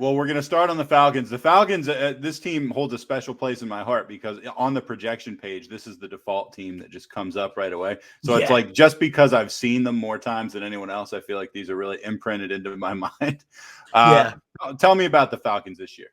well, we're going to start on the Falcons. The Falcons, this team holds a special place in my heart because on the projection page, this is the default team that just comes up right away. So it's like just because I've seen them more times than anyone else, I feel like these are really imprinted into my mind. Tell me about the Falcons this year.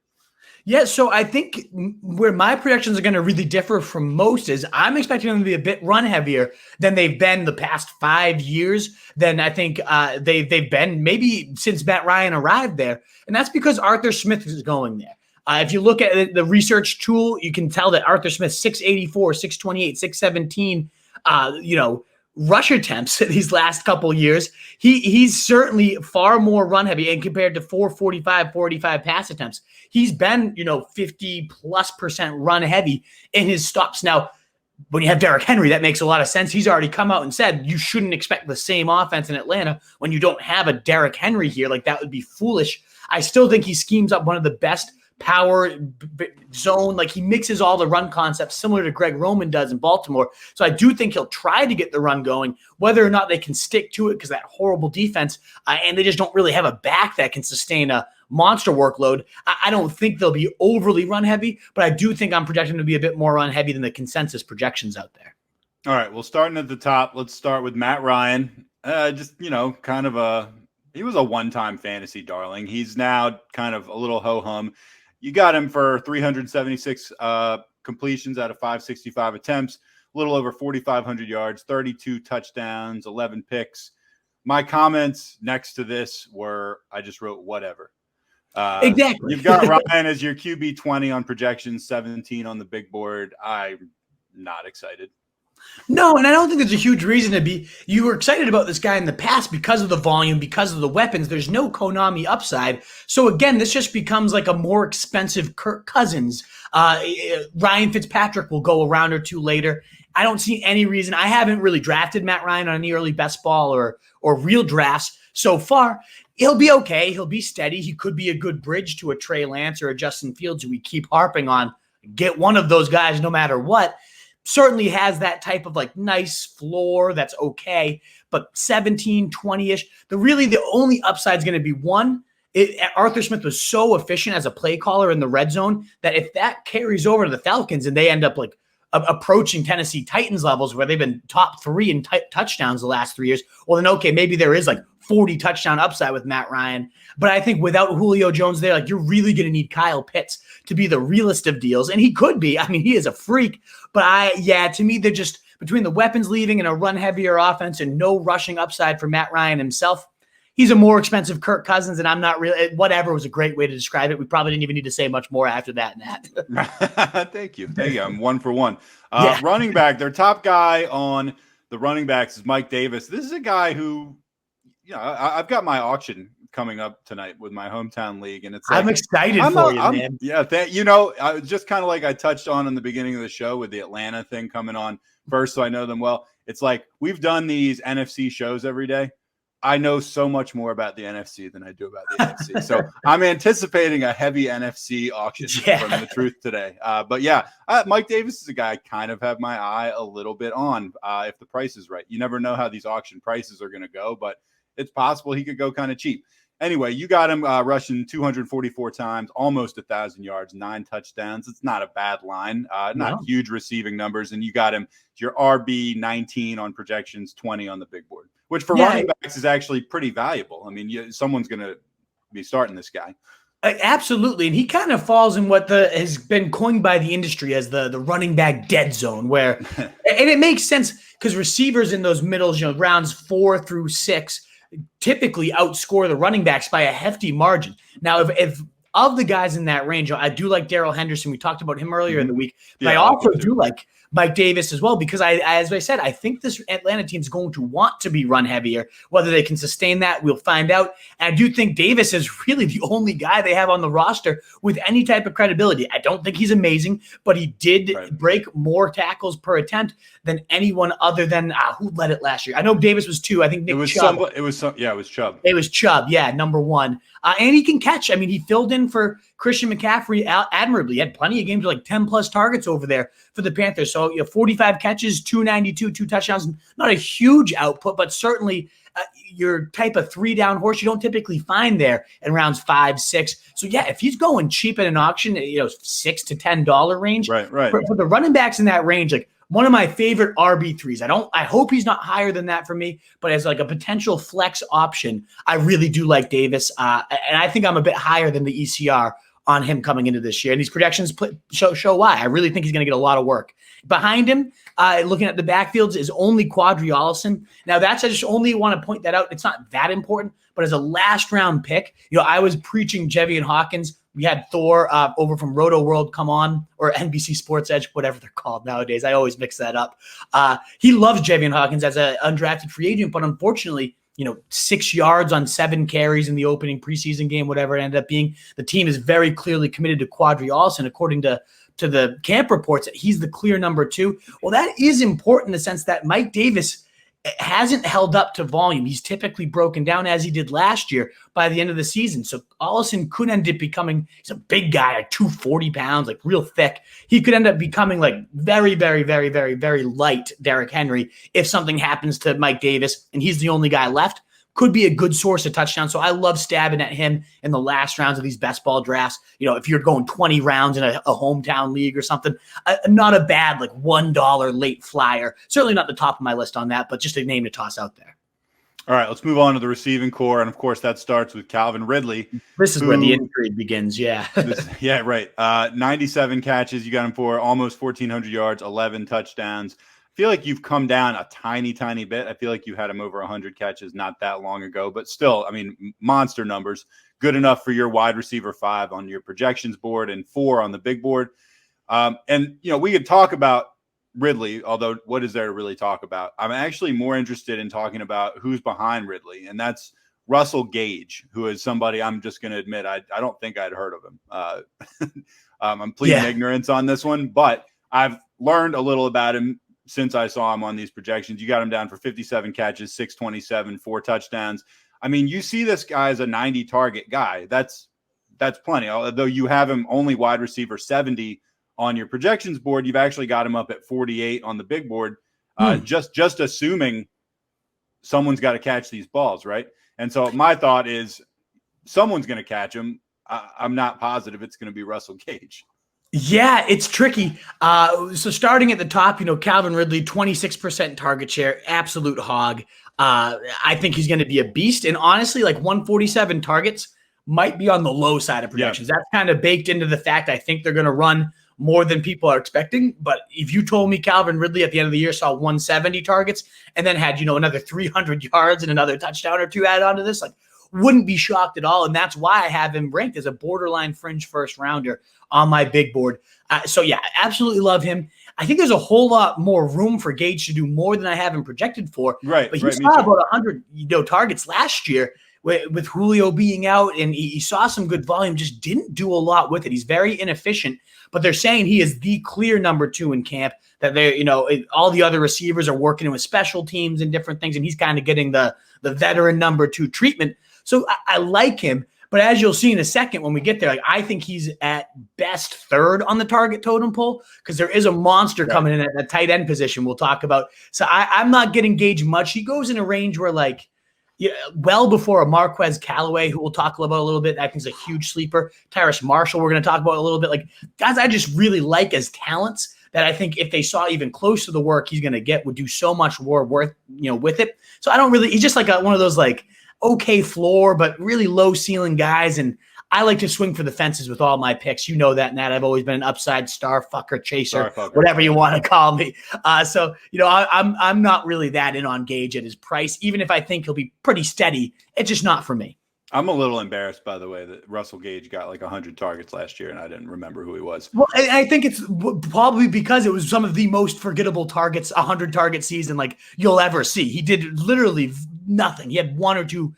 Yeah, so I think where my projections are going to really differ from most is I'm expecting them to be a bit run heavier than they've been the past 5 years. Than I think they've been maybe since Matt Ryan arrived there, and that's because Arthur Smith is going there. If you look at the research tool, you can tell that Arthur Smith 684, 628, 617. Rush attempts these last couple years, he's certainly far more run heavy, and compared to 45 pass attempts, he's been 50+% run heavy in his stops. Now, when you have Derrick Henry, that makes a lot of sense. He's already come out and said you shouldn't expect the same offense in Atlanta when you don't have a Derrick Henry here. Like, that would be foolish. I still think he schemes up one of the best power zone. Like, he mixes all the run concepts similar to Greg Roman does in Baltimore. So I do think he'll try to get the run going, whether or not they can stick to it because that horrible defense and they just don't really have a back that can sustain a monster workload. I don't think they'll be overly run heavy, but I do think I'm projecting them to be a bit more run heavy than the consensus projections out there. All right. Well, starting at the top, let's start with Matt Ryan. He was a one-time fantasy darling. He's now kind of a little ho-hum. You got him for 376 completions out of 565 attempts, a little over 4,500 yards, 32 touchdowns, 11 picks. My comments next to this were, I just wrote whatever. Exactly. You've got Ryan as your QB 20 on projections, 17 on the big board. I'm not excited. No, and I don't think there's a huge reason to be. You were excited about this guy in the past because of the volume, because of the weapons. There's no Konami upside. So again, this just becomes like a more expensive Kirk Cousins. Ryan Fitzpatrick will go a round or two later. I don't see any reason. I haven't really drafted Matt Ryan on any early best ball or real drafts so far. He'll be okay. He'll be steady. He could be a good bridge to a Trey Lance or a Justin Fields who we keep harping on. Get one of those guys no matter what. Certainly has that type of like nice floor that's okay, but 17, 20-ish. The only upside is going to be one. Arthur Smith was so efficient as a play caller in the red zone that if that carries over to the Falcons and they end up like approaching Tennessee Titans levels where they've been top 3 in touchdowns the last 3 years, well then okay, maybe there is like 40 touchdown upside with Matt Ryan. But I think without Julio Jones there, like you're really going to need Kyle Pitts to be the realest of deals. And he could be. I mean, he is a freak. But to me, they're just between the weapons leaving and a run heavier offense and no rushing upside for Matt Ryan himself. He's a more expensive Kirk Cousins, and I'm not really – whatever was a great way to describe it. We probably didn't even need to say much more after that, Matt. Thank you. I'm 1 for 1. Running back, their top guy on the running backs is Mike Davis. This is a guy who – I've got my auction coming up tonight with my hometown league, and it's like, I'm excited for you, man. Yeah, just kind of like I touched on in the beginning of the show with the Atlanta thing coming on first, so I know them well. It's like we've done these NFC shows every day. I know so much more about the NFC than I do about the NFC. So I'm anticipating a heavy NFC auction from the truth today. Mike Davis is a guy I kind of have my eye a little bit on if the price is right. You never know how these auction prices are going to go, but it's possible he could go kind of cheap. Anyway, you got him rushing 244 times, almost 1,000 yards, 9 touchdowns. It's not a bad line, not huge receiving numbers. And you got him your RB 19 on projections, 20 on the big board, which for running backs is actually pretty valuable. I mean, someone's going to be starting this guy. Absolutely. And he kind of falls in what has been coined by the industry as the running back dead zone, where, and it makes sense because receivers in those middles, rounds 4 through 6, typically outscore the running backs by a hefty margin. Now, if of the guys in that range, I do like Darrell Henderson. We talked about him earlier in the week, but I also do like Mike Davis as well, because as I said, I think this Atlanta team is going to want to be run heavier. Whether they can sustain that, we'll find out. And I do think Davis is really the only guy they have on the roster with any type of credibility. I don't think he's amazing, but he did break more tackles per attempt than anyone other than who led it last year. I know Davis was 2. I think Nick Chubb. It was Chubb. It was Chubb, number 1. And he can catch. I mean, he filled in for Christian McCaffrey admirably. He had plenty of games with like 10+ targets over there for the Panthers. So 45 catches, 292, 2 touchdowns. Not a huge output, but certainly your type of 3-down horse you don't typically find there in rounds 5, 6. So yeah, if he's going cheap at an auction, $6 to $10 range, right. For the running backs in that range, like one of my favorite RB3s. I hope he's not higher than that for me, but as like a potential flex option, I really do like Davis. And I think I'm a bit higher than the ECR on him coming into this year. And these projections show why. I really think he's going to get a lot of work. Behind him, looking at the backfields, is only Quadri Allison. Now, I just only want to point that out. It's not that important, but as a last-round pick, I was preaching Jevian Hawkins. We had Thor over from Roto World come on, or NBC Sports Edge, whatever they're called nowadays. I always mix that up. He loves Jevian Hawkins as an undrafted free agent, but unfortunately, 6 yards on 7 carries in the opening preseason game, whatever it ended up being. The team is very clearly committed to Quadri Allison, according to the camp reports, that he's the clear number 2. Well, that is important in the sense that Mike Davis hasn't held up to volume. He's typically broken down, as he did last year, by the end of the season. So Allison could end up becoming, he's a big guy, like 240 pounds, like real thick. He could end up becoming like very, very, very, very, very light Derrick Henry if something happens to Mike Davis and he's the only guy left. Could be a good source of touchdowns. So I love stabbing at him in the last rounds of these best ball drafts. If you're going 20 rounds in a hometown league or something, not a bad like $1 late flyer. Certainly not the top of my list on that, but just a name to toss out there. All right, let's move on to the receiving core. And of course, that starts with Calvin Ridley. This is where the intrigue begins. Yeah. Yeah, right. 97 catches. You got him for almost 1,400 yards, 11 touchdowns. Feel like you've come down a tiny bit. I feel like you had him over 100 catches not that long ago, but still, I mean, monster numbers. Good enough for your wide receiver 5 on your projections board and 4 on the big board. And we could talk about Ridley, although what is there to really talk about? I'm actually more interested in talking about who's behind Ridley, and that's Russell Gage, who is somebody I'm just going to admit I don't think I'd heard of him. I'm pleading ignorance on this one, but I've learned a little about him since I saw him on these projections. You got him down for 57 catches, 627, 4 touchdowns. I mean, you see this guy as a 90 target guy. That's plenty. Although you have him only wide receiver 70 on your projections board, you've actually got him up at 48 on the big board. Just assuming someone's got to catch these balls, right? And so my thought is someone's going to catch him. I'm not positive it's going to be Russell Gage. Yeah, it's tricky. So starting at the top, Calvin Ridley, 26% target share, absolute hog. I think he's going to be a beast. And honestly, like 147 targets might be on the low side of projections. That's kind of baked into the fact I think they're going to run more than people are expecting. But if you told me Calvin Ridley at the end of the year saw 170 targets and then had, another 300 yards and another touchdown or 2 added onto this, like, wouldn't be shocked at all. And that's why I have him ranked as a borderline fringe first rounder on my big board. So yeah, absolutely love him. I think there's a whole lot more room for Gage to do more than I have him projected for. Right. But he saw about 100 targets last year with Julio being out, and he saw some good volume, just didn't do a lot with it. He's very inefficient, but they're saying he is the clear number 2 in camp, that they, all the other receivers are working with special teams and different things, and he's kind of getting the veteran number 2 treatment. So I like him, but as you'll see in a second when we get there, like, I think he's at best 3rd on the target totem pole because there is a monster coming in at the tight end position we'll talk about. So I'm not getting Gage much. He goes in a range where, like, well before a Marquez Callaway, who we'll talk about a little bit. I think is a huge sleeper. Tyrus Marshall, we're going to talk about a little bit. Like, guys I just really like as talents that I think if they saw even close to the work he's going to get would do so much more worth, with it. So I don't really – he's just like one of those, like, okay floor, but really low ceiling guys. And I like to swing for the fences with all my picks. You know that, Nat. I've always been an upside star fucker chaser, whatever you want to call me. So I'm not really that in on Gage at his price, even if I think he'll be pretty steady. It's just not for me. I'm a little embarrassed, by the way, that Russell Gage got like 100 targets last year, and I didn't remember who he was. Well, I think it's probably because it was some of the most forgettable targets, 100 target season like you'll ever see. He did literally nothing. He had 1 or 2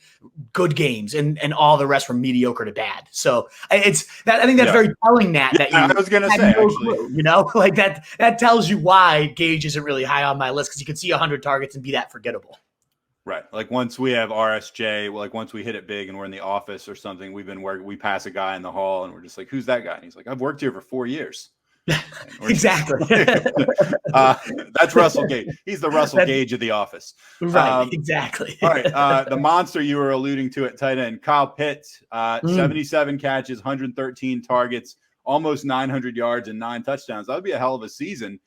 good games, and all the rest were mediocre to bad. So it's that. I think that's very telling, Nat. That I was going to say, actually, like that tells you why Gage isn't really high on my list, because you could see 100 targets and be that forgettable. Right. Like once we have RSJ, like once we hit it big and we're in the office or something, we pass a guy in the hall and we're just like, who's that guy? And he's like, I've worked here for 4 years. Exactly. That's Russell Gage. He's the Russell Gage of the office. Right. Exactly. All right. The monster you were alluding to at tight end, Kyle Pitts, 77 catches, 113 targets, almost 900 yards and 9 touchdowns. That would be a hell of a season.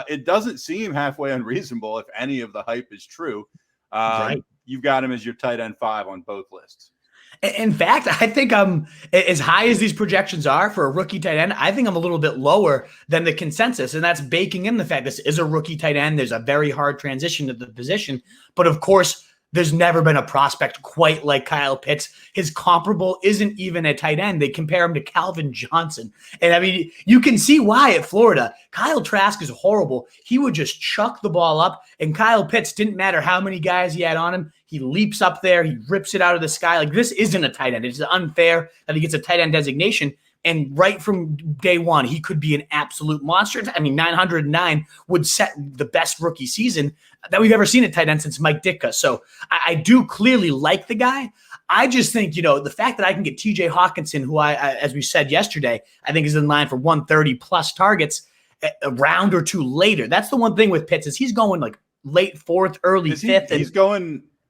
It doesn't seem halfway unreasonable if any of the hype is true. Right. You've got him as your tight end 5 on both lists. In fact, I think I'm as high as these projections are for a rookie tight end. I think I'm a little bit lower than the consensus, and that's baking in the fact this is a rookie tight end. There's a very hard transition to the position, but of course, there's never been a prospect quite like Kyle Pitts. His comparable isn't even a tight end. They compare him to Calvin Johnson. And I mean, you can see why at Florida. Kyle Trask is horrible. He would just chuck the ball up, and Kyle Pitts, didn't matter how many guys he had on him. He leaps up there. He rips it out of the sky. Like, this isn't a tight end. It's unfair that he gets a tight end designation. And right from day one, he could be an absolute monster. I mean, 909 would set the best rookie season that we've ever seen at tight end since Mike Ditka. So I do clearly like the guy. I just think, the fact that I can get TJ Hawkinson, who I as we said yesterday, I think is in line for 130 plus targets a round or two later. That's the one thing with Pitts is he's going like late 4th, early 5th.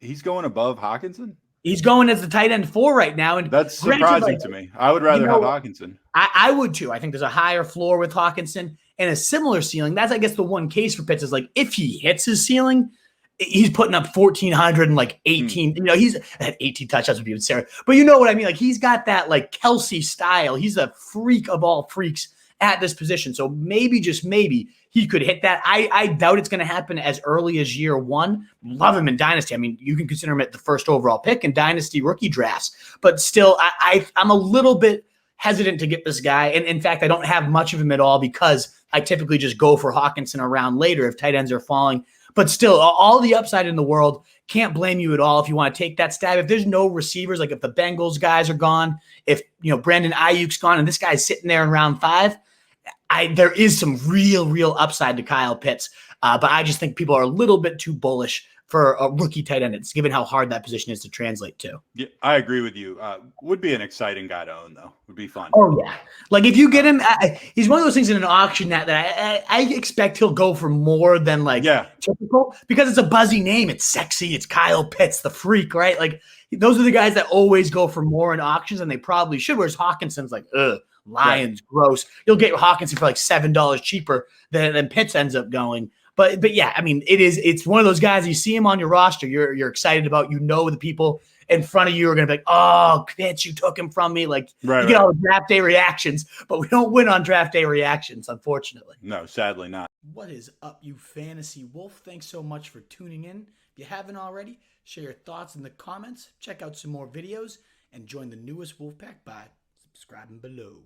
He's going above Hawkinson? He's going as the tight end 4 right now. And that's surprising to me. I would rather have Hawkinson. I would too. I think there's a higher floor with Hawkinson and a similar ceiling. That's, I guess, the one case for Pitts is like if he hits his ceiling, he's putting up 1,400 and like 18. He's at 18 touchdowns would be absurd. But you know what I mean? Like he's got that like Kelsey style. He's a freak of all freaks at this position. So maybe, just maybe, he could hit that. I doubt it's going to happen as early as year 1. Love him in Dynasty. I mean, you can consider him at the first overall pick in Dynasty rookie drafts. But still, I'm a little bit hesitant to get this guy. And in fact, I don't have much of him at all because I typically just go for Hawkinson around later if tight ends are falling. But still, all the upside in the world, can't blame you at all if you want to take that stab. If there's no receivers, like if the Bengals guys are gone, if Brandon Ayuk's gone and this guy's sitting there in round 5, there is some real upside to Kyle Pitts. But I just think people are a little bit too bullish for a rookie tight end. It's given how hard that position is to translate to. Yeah, I agree with you. Would be an exciting guy to own, though. Would be fun. Oh, yeah. Like if you get him, he's one of those things in an auction that I expect he'll go for more than typical because it's a buzzy name. It's sexy. It's Kyle Pitts, the freak, right? Like those are the guys that always go for more in auctions and they probably should. Whereas Hawkinson's like, Lions, gross. You'll get Hawkinson for like $7 cheaper than Pitts ends up going. But yeah, I mean, it's one of those guys, you see him on your roster, you're excited about, the people in front of you are going to be like, oh, Pitts, you took him from me. Like you get all the draft day reactions, but we don't win on draft day reactions, unfortunately. No, sadly not. What is up, you fantasy wolf? Thanks so much for tuning in. If you haven't already, share your thoughts in the comments, check out some more videos, and join the newest Wolfpack by subscribing below.